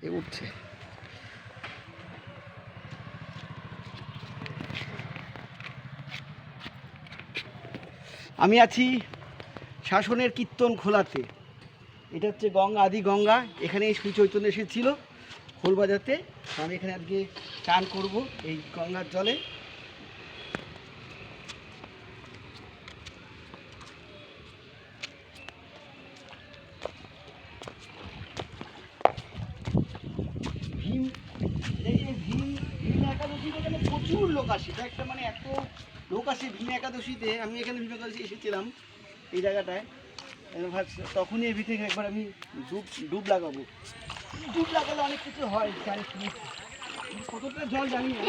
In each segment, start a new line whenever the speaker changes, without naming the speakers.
এ উঠছে। আমি আছি শাসনের কীর্তন খোলাতে। এটা হচ্ছে গঙ্গা, আদি গঙ্গা। এখানে শ্রী চৈতন্য এসেছিল খোল বাজাতে। আমি এখানে আজকে চান করব এই গঙ্গার জলে। ভীম ভীম ভীম একাদশীতে এখানে প্রচুর লোক আসে। এটা একটা মানে এত লোক আসে ভীম একাদশীতে। আমি এখানে ভীম একাদশী এসেছিলাম এই জায়গাটায়। তখনই এর ভিতরে একবার আমি ডুব লাগাবো। ডুব লাগালে অনেক কিছু হয়, জানি কতটা জল জানি না,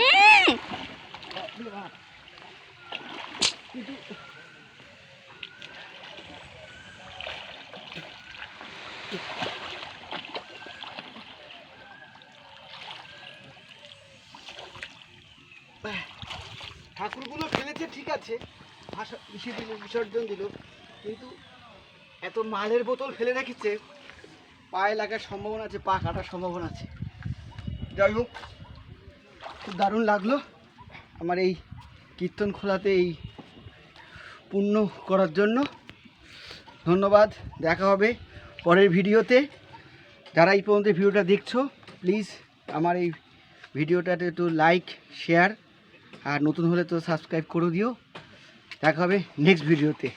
কিন্তু ঠাকুরগুলো ফেলেছে ঠিক আছে, বিসর্জন দিল, কিন্তু এত মালের বোতল ফেলে রেখেছে, পায়ে লাগার সম্ভাবনা আছে, পা কাটার সম্ভাবনা আছে। যাই হোক, খুব দারুণ লাগলো আমার এই কীর্তন খোলাতে এই পুণ্য করার জন্য। ধন্যবাদ। দেখা হবে পরের ভিডিওতে। যারা এই পর্যন্ত ভিডিওটা দেখছো, প্লিজ আমার এই ভিডিওটাতে একটু লাইক, শেয়ার, আর নতুন হলে তো সাবস্ক্রাইব করে দিও। দেখা হবে নেক্সট ভিডিওতে।